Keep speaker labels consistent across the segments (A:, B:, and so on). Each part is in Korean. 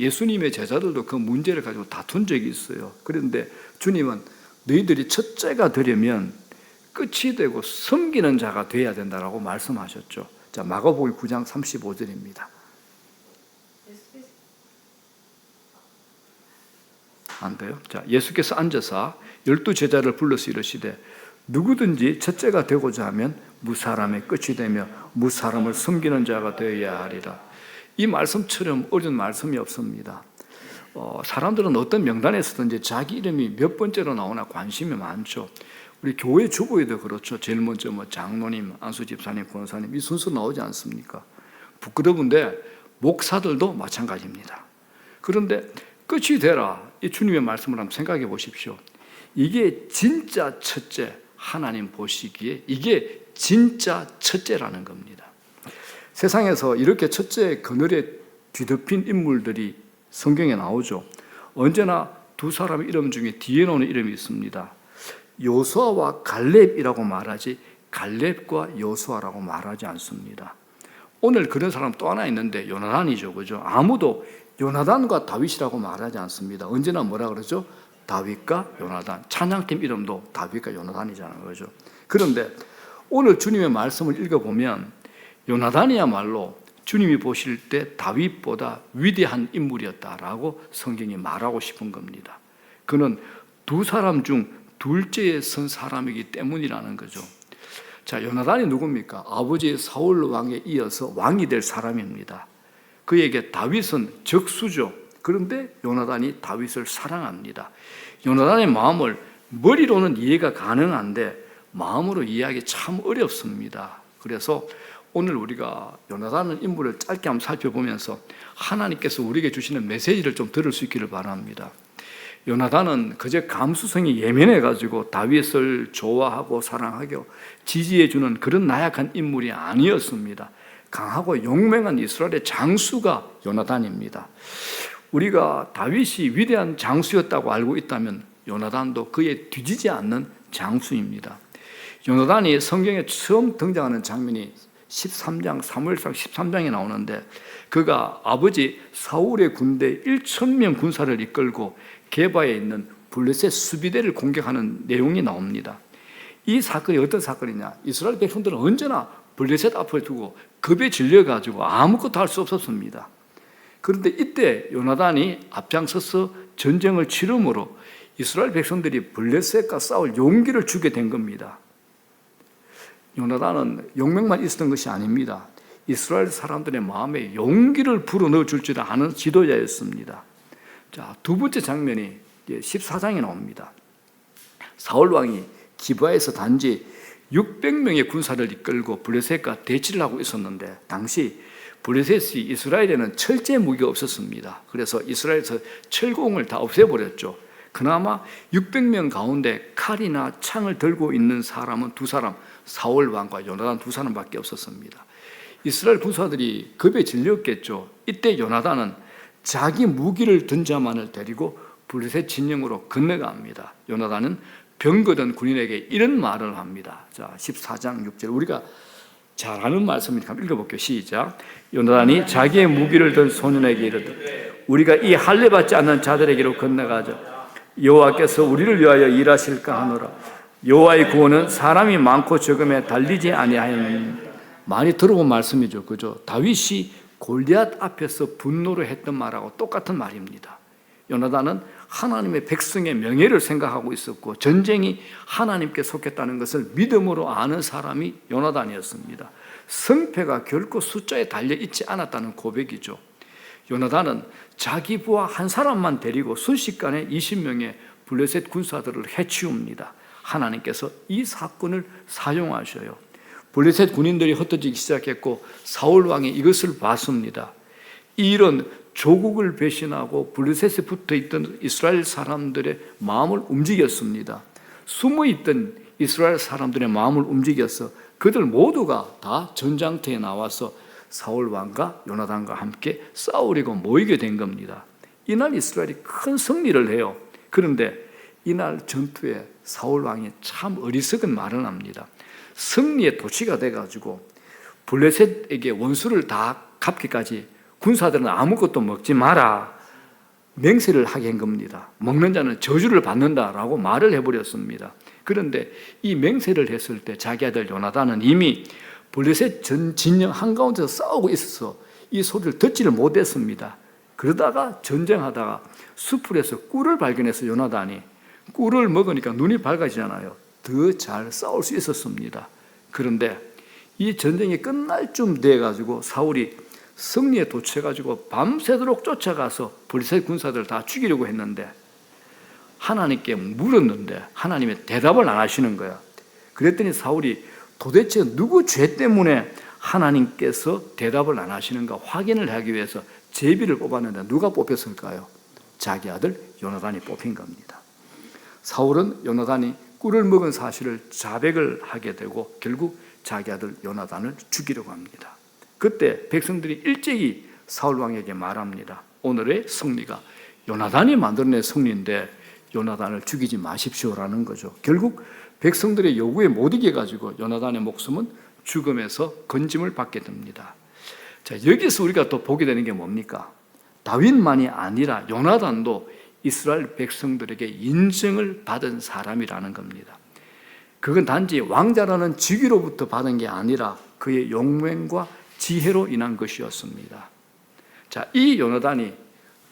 A: 예수님의 제자들도 그 문제를 가지고 다툰 적이 있어요. 그런데 주님은 너희들이 첫째가 되려면 끝이 되고 섬기는 자가 되어야 된다라고 말씀하셨죠. 자, 마가복음 9장 35절입니다. 안 돼요? 자, 예수께서 앉아서 12 제자를 불러서 이르시되 누구든지 첫째가 되고자 하면 무사람의 끝이 되며 무사람을 섬기는 자가 되어야 하리라. 이 말씀처럼 어려운 말씀이 없습니다. 사람들은 어떤 명단에서든지 자기 이름이 몇 번째로 나오나 관심이 많죠. 우리 교회 주보에도 그렇죠. 제일 먼저 장로님, 안수 집사님, 권사님 이 순서 나오지 않습니까? 부끄러운데 목사들도 마찬가지입니다. 그런데 끝이 되라, 이 주님의 말씀을 한번 생각해 보십시오. 이게 진짜 첫째, 하나님 보시기에 이게 진짜 첫째라는 겁니다. 세상에서 이렇게 첫째 그늘에 뒤덮인 인물들이 성경에 나오죠. 언제나 두 사람의 이름 중에 뒤에 나오는 이름이 있습니다. 요수아와 갈렙이라고 말하지 갈렙과 요수아라고 말하지 않습니다. 오늘 그런 사람 또 하나 있는데 요나단이죠. 그죠? 아무도 요나단과 다윗이라고 말하지 않습니다. 언제나 뭐라 그러죠? 다윗과 요나단. 찬양팀 이름도 다윗과 요나단이잖아요. 그죠? 그런데 오늘 주님의 말씀을 읽어보면 요나단이야말로 주님이 보실 때 다윗보다 위대한 인물이었다라고 성경이 말하고 싶은 겁니다. 그는 두 사람 중 둘째에 선 사람이기 때문이라는 거죠. 자, 요나단이 누굽니까? 아버지 사울 왕에 이어서 왕이 될 사람입니다. 그에게 다윗은 적수죠. 그런데 요나단이 다윗을 사랑합니다. 요나단의 마음을 머리로는 이해가 가능한데 마음으로 이해하기 참 어렵습니다. 그래서 오늘 우리가 요나단 인물을 짧게 한번 살펴보면서 하나님께서 우리에게 주시는 메시지를 좀 들을 수 있기를 바랍니다. 요나단은 그저 감수성이 예민해가지고 다윗을 좋아하고 사랑하고 지지해주는 그런 나약한 인물이 아니었습니다. 강하고 용맹한 이스라엘의 장수가 요나단입니다. 우리가 다윗이 위대한 장수였다고 알고 있다면 요나단도 그에 뒤지지 않는 장수입니다. 요나단이 성경에 처음 등장하는 장면이 13장, 사무엘상 13장에 나오는데 그가 아버지 사울의 군대 1,000명 군사를 이끌고 게바에 있는 블레셋 수비대를 공격하는 내용이 나옵니다. 이 사건이 어떤 사건이냐? 이스라엘 백성들은 언제나 블레셋 앞을 두고 겁에 질려가지고 아무것도 할 수 없었습니다. 그런데 이때 요나단이 앞장서서 전쟁을 치름으로 이스라엘 백성들이 블레셋과 싸울 용기를 주게 된 겁니다. 요나단은 용맹만 있었던 것이 아닙니다. 이스라엘 사람들의 마음에 용기를 불어넣어 줄 줄 아는 지도자였습니다. 자, 두 번째 장면이 14장에 나옵니다. 사울 왕이 기브아에서 단지 600명의 군사를 이끌고 블레셋과 대치를 하고 있었는데 당시 블레셋이 이스라엘에는 철제 무기가 없었습니다. 그래서 이스라엘에서 철공을 다 없애버렸죠. 그나마 600명 가운데 칼이나 창을 들고 있는 사람은 두 사람, 사울 왕과 요나단 두 사람밖에 없었습니다. 이스라엘 군사들이 겁에 질렸겠죠. 이때 요나단은 자기 무기를 든 자만을 데리고 블레셋 진영으로 건너갑니다. 요나단은 병거든 군인에게 이런 말을 합니다. 자, 14장 6절 우리가 잘 아는 말씀이니까 읽어볼게요. 시작. 요나단이 자기의 무기를 든 소년에게 이르되 우리가 이 할례 받지 않는 자들에게로 건너가자. 여호와께서 우리를 위하여 일하실까 하노라. 여호와의 구원은 사람이 많고 적음에 달리지 아니하였느니. 많이 들어본 말씀이죠. 그죠? 다윗이 골리앗 앞에서 분노를 했던 말하고 똑같은 말입니다. 요나단은 하나님의 백성의 명예를 생각하고 있었고 전쟁이 하나님께 속했다는 것을 믿음으로 아는 사람이 요나단이었습니다. 승패가 결코 숫자에 달려있지 않았다는 고백이죠. 요나단은 자기 부하 한 사람만 데리고 순식간에 20명의 블레셋 군사들을 해치웁니다. 하나님께서 이 사건을 사용하셔요. 블레셋 군인들이 흩어지기 시작했고 사울 왕이 이것을 봤습니다. 이 일은 조국을 배신하고 블레셋에 붙어있던 이스라엘 사람들의 마음을 움직였습니다. 숨어있던 이스라엘 사람들의 마음을 움직여서 그들 모두가 다 전장터에 나와서 사울 왕과 요나단과 함께 싸우려고 모이게 된 겁니다. 이날 이스라엘이 큰 승리를 해요. 그런데 이날 전투에 사울 왕이 참 어리석은 말을 합니다. 승리의 도취가 돼가지고 블레셋에게 원수를 다 갚기까지 군사들은 아무것도 먹지 마라 맹세를 하게 한 겁니다. 먹는 자는 저주를 받는다라고 말을 해버렸습니다. 그런데 이 맹세를 했을 때 자기 아들 요나단은 이미 블레셋 전 진영 한가운데서 싸우고 있어서 이 소리를 듣지를 못했습니다. 그러다가 전쟁하다가 수풀에서 꿀을 발견해서 요나단이 꿀을 먹으니까 눈이 밝아지잖아요. 더 잘 싸울 수 있었습니다. 그런데 이 전쟁이 끝날 쯤 돼가지고 사울이 승리에 도취해가지고 밤새도록 쫓아가서 블레셋 군사들을 다 죽이려고 했는데 하나님께 물었는데 하나님의 대답을 안 하시는 거야. 그랬더니 사울이 도대체 누구 죄 때문에 하나님께서 대답을 안 하시는가 확인을 하기 위해서 제비를 뽑았는데 누가 뽑혔을까요? 자기 아들 요나단이 뽑힌 겁니다. 사울은 요나단이 꿀을 먹은 사실을 자백을 하게 되고 결국 자기 아들 요나단을 죽이려고 합니다. 그때 백성들이 일제히 사울 왕에게 말합니다. 오늘의 승리가 요나단이 만들어낸 승리인데 요나단을 죽이지 마십시오라는 거죠. 결국 백성들의 요구에 못 이겨가지고 요나단의 목숨은 죽음에서 건짐을 받게 됩니다. 자, 여기서 우리가 또 보게 되는 게 뭡니까? 다윗만이 아니라 요나단도 이스라엘 백성들에게 인정을 받은 사람이라는 겁니다. 그건 단지 왕자라는 직위로부터 받은 게 아니라 그의 용맹과 지혜로 인한 것이었습니다. 자, 이 요나단이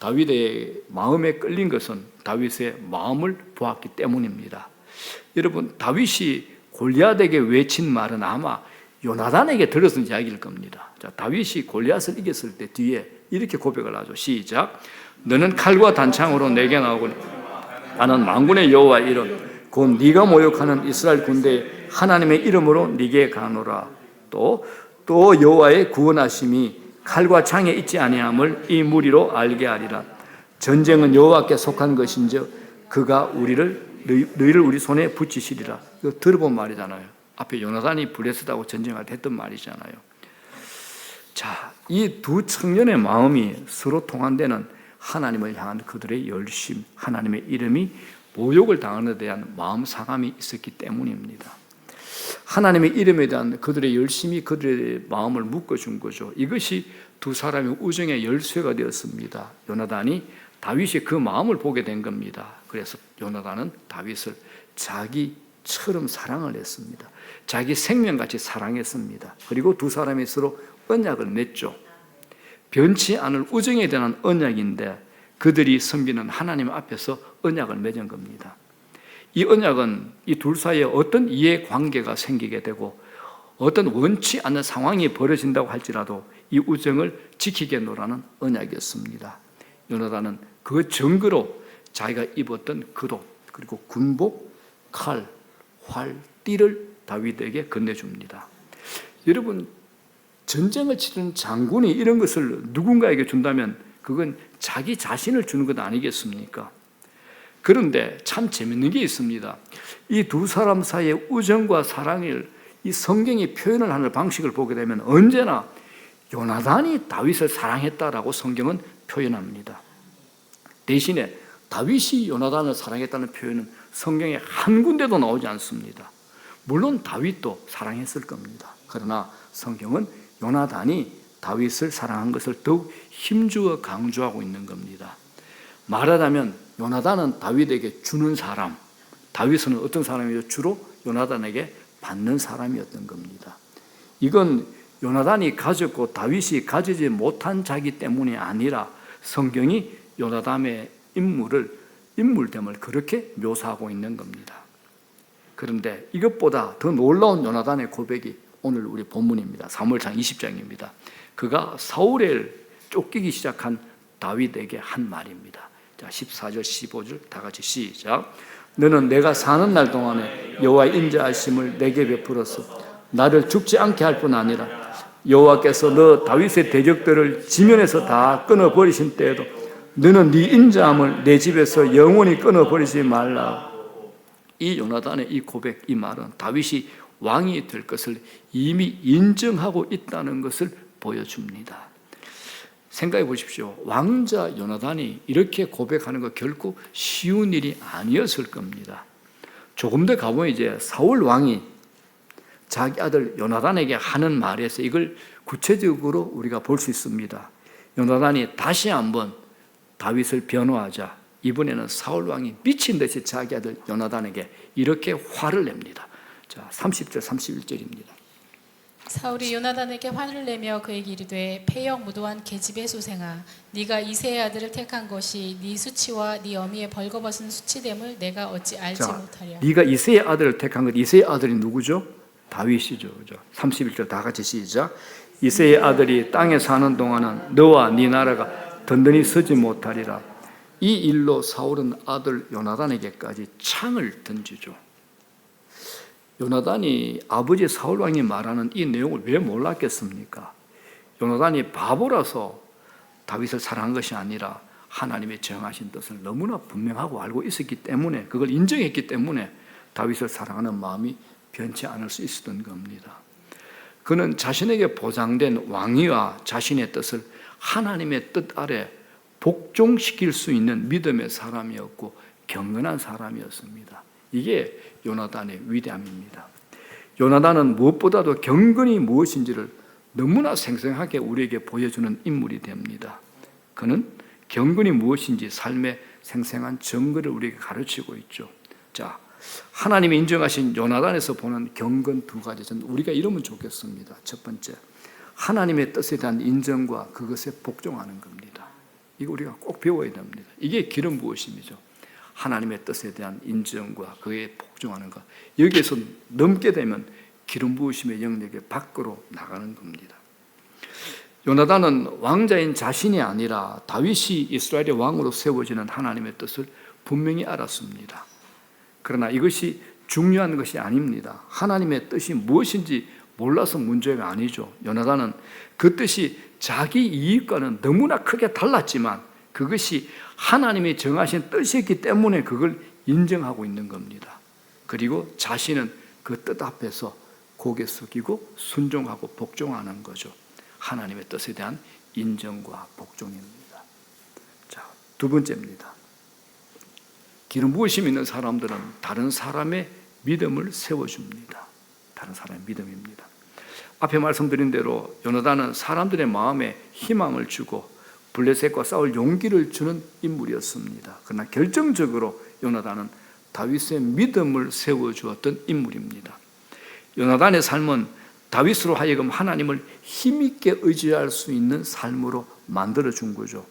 A: 다윗의 마음에 끌린 것은 다윗의 마음을 보았기 때문입니다. 여러분, 다윗이 골리앗에게 외친 말은 아마 요나단에게 들었던 이야기일 겁니다. 자, 다윗이 골리앗을 이겼을 때 뒤에 이렇게 고백을 하죠. 시작. 너는 칼과 단창으로 내게 나오고 나는 만군의 여호와 이름 곧 네가 모욕하는 이스라엘 군대의 하나님의 이름으로 네게 가노라. 또 여호와의 구원하심이 칼과 창에 있지 아니함을 이 무리로 알게 하리라. 전쟁은 여호와께 속한 것인즉 그가 너희를 우리 손에 붙이시리라. 이거 들어본 말이잖아요. 앞에 요나단이 블레셋하고 전쟁할 때 했던 말이잖아요. 자, 이 두 청년의 마음이 서로 통한 데는 하나님을 향한 그들의 열심, 하나님의 이름이 모욕을 당하는 데 대한 마음 상함이 있었기 때문입니다. 하나님의 이름에 대한 그들의 열심이 그들의 마음을 묶어준 거죠. 이것이 두 사람의 우정의 열쇠가 되었습니다. 요나단이 다윗이 그 마음을 보게 된 겁니다. 그래서 요나단은 다윗을 자기처럼 사랑을 했습니다. 자기 생명같이 사랑했습니다. 그리고 두 사람이 서로 언약을 맺죠. 변치 않을 우정에 대한 언약인데 그들이 섬기는 하나님 앞에서 언약을 맺은 겁니다. 이 언약은 이 둘 사이에 어떤 이해관계가 생기게 되고 어떤 원치 않는 상황이 벌어진다고 할지라도 이 우정을 지키겠노라는 언약이었습니다. 요나단은 그 증거로 자기가 입었던 겉옷 그리고 군복, 칼, 활, 띠를 다윗에게 건네줍니다. 여러분, 전쟁을 치르는 장군이 이런 것을 누군가에게 준다면 그건 자기 자신을 주는 것 아니겠습니까? 그런데 참 재밌는 게 있습니다. 이 두 사람 사이의 우정과 사랑을 이 성경이 표현을 하는 방식을 보게 되면 언제나 요나단이 다윗을 사랑했다라고 성경은 표현합니다. 대신에 다윗이 요나단을 사랑했다는 표현은 성경에 한 군데도 나오지 않습니다. 물론 다윗도 사랑했을 겁니다. 그러나 성경은 요나단이 다윗을 사랑한 것을 더욱 힘주어 강조하고 있는 겁니다. 말하자면 요나단은 다윗에게 주는 사람, 다윗은 어떤 사람이죠? 주로 요나단에게 받는 사람이었던 겁니다. 이건 요나단이 가졌고 다윗이 가지지 못한 자기 때문이 아니라 성경이 요나단의 인물됨을 그렇게 묘사하고 있는 겁니다. 그런데 이것보다 더 놀라운 요나단의 고백이 오늘 우리 본문입니다. 사무엘상 20장입니다. 그가 사울을 쫓기기 시작한 다윗에게 한 말입니다. 자, 14절 15절 다 같이 시작. 너는 내가 사는 날 동안에 여호와의 인자하심을 내게 베풀었어. 나를 죽지 않게 할 뿐 아니라 여호와께서 너 다윗의 대적들을 지면에서 다 끊어버리신 때에도 너는 네 인자함을 내 집에서 영원히 끊어버리지 말라. 이 요나단의 이 고백, 이 말은 다윗이 왕이 될 것을 이미 인정하고 있다는 것을 보여줍니다. 생각해 보십시오. 왕자 요나단이 이렇게 고백하는 거 결코 쉬운 일이 아니었을 겁니다. 조금 더 가보면 이제 사울 왕이 자기 아들 요나단에게 하는 말에서 이걸 구체적으로 우리가 볼 수 있습니다. 요나단이 다시 한번 다윗을 변호하자 이번에는 사울 왕이 미친 듯이 자기 아들 요나단에게 이렇게 화를 냅니다. 자, 30절 31절입니다.
B: 사울이 요나단에게 화를 내며 그에게 이르되 패역 무도한 계집의 소생아, 네가 이새의 아들을 택한 것이 네 수치와 네 어미의 벌거벗은 수치됨을 내가 어찌 알지 못하랴.
A: 네가 이새의 아들을 택한 것, 이새의 아들이 누구죠? 다윗이죠. 그죠? 31절 다 같이 시작. 이새의 아들이 땅에 사는 동안은 너와 네 나라가 든든히 서지 못하리라. 이 일로 사울은 아들 요나단에게까지 창을 던지죠. 요나단이 아버지 사울 왕이 말하는 이 내용을 왜 몰랐겠습니까? 요나단이 바보라서 다윗을 사랑한 것이 아니라 하나님의 정하신 뜻을 너무나 분명하고 알고 있었기 때문에, 그걸 인정했기 때문에 다윗을 사랑하는 마음이 변치 않을 수 있었던 겁니다. 그는 자신에게 보장된 왕위와 자신의 뜻을 하나님의 뜻 아래 복종시킬 수 있는 믿음의 사람이었고 경건한 사람이었습니다. 이게 요나단의 위대함입니다. 요나단은 무엇보다도 경건이 무엇인지를 너무나 생생하게 우리에게 보여주는 인물이 됩니다. 그는 경건이 무엇인지 삶의 생생한 증거를 우리에게 가르치고 있죠. 자, 하나님이 인정하신 요나단에서 보는 경건 두 가지, 전 우리가 이러면 좋겠습니다. 첫 번째, 하나님의 뜻에 대한 인정과 그것에 복종하는 겁니다. 이거 우리가 꼭 배워야 됩니다. 이게 기름 부으심이죠. 하나님의 뜻에 대한 인정과 그에 복종하는 것, 여기에서 넘게 되면 기름 부으심의 영역에 밖으로 나가는 겁니다. 요나단은 왕자인 자신이 아니라 다윗이 이스라엘의 왕으로 세워지는 하나님의 뜻을 분명히 알았습니다. 그러나 이것이 중요한 것이 아닙니다. 하나님의 뜻이 무엇인지 몰라서 문제가 아니죠. 요나단은 그 뜻이 자기 이익과는 너무나 크게 달랐지만 그것이 하나님이 정하신 뜻이었기 때문에 그걸 인정하고 있는 겁니다. 그리고 자신은 그 뜻 앞에서 고개 숙이고 순종하고 복종하는 거죠. 하나님의 뜻에 대한 인정과 복종입니다. 자, 두 번째입니다. 기름 부으심 있는 사람들은 다른 사람의 믿음을 세워줍니다. 다른 사람의 믿음입니다. 앞에 말씀드린 대로 요나단은 사람들의 마음에 희망을 주고 블레셋과 싸울 용기를 주는 인물이었습니다. 그러나 결정적으로 요나단은 다윗의 믿음을 세워주었던 인물입니다. 요나단의 삶은 다윗으로 하여금 하나님을 힘있게 의지할 수 있는 삶으로 만들어준 거죠.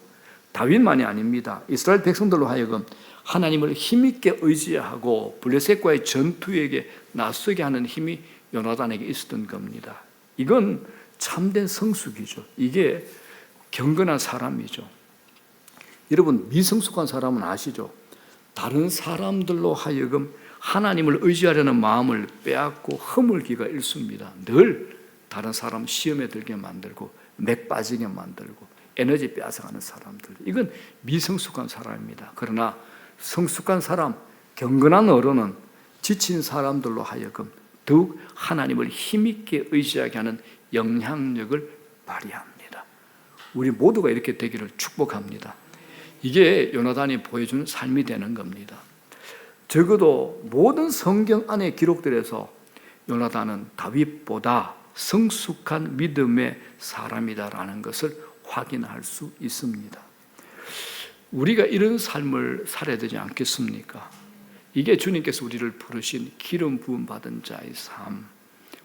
A: 다윗만이 아닙니다. 이스라엘 백성들로 하여금 하나님을 힘있게 의지하고 블레셋과의 전투에게 나서게 하는 힘이 요나단에게 있었던 겁니다. 이건 참된 성숙이죠. 이게 경건한 사람이죠. 여러분, 미성숙한 사람은 아시죠? 다른 사람들로 하여금 하나님을 의지하려는 마음을 빼앗고 허물기가 일쑤입니다. 늘 다른 사람 시험에 들게 만들고 맥 빠지게 만들고 에너지 빼앗아가는 사람들, 이건 미성숙한 사람입니다. 그러나 성숙한 사람, 경건한 어른은 지친 사람들로 하여금 더욱 하나님을 힘있게 의지하게 하는 영향력을 발휘합니다. 우리 모두가 이렇게 되기를 축복합니다. 이게 요나단이 보여주는 삶이 되는 겁니다. 적어도 모든 성경 안에 기록들에서 요나단은 다윗보다 성숙한 믿음의 사람이다라는 것을 확인할 수 있습니다. 우리가 이런 삶을 살아야 되지 않겠습니까? 이게 주님께서 우리를 부르신 기름 부음 받은 자의 삶,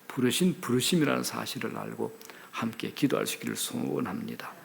A: 부르심이라는 사실을 알고 함께 기도할 수 있기를 소원합니다.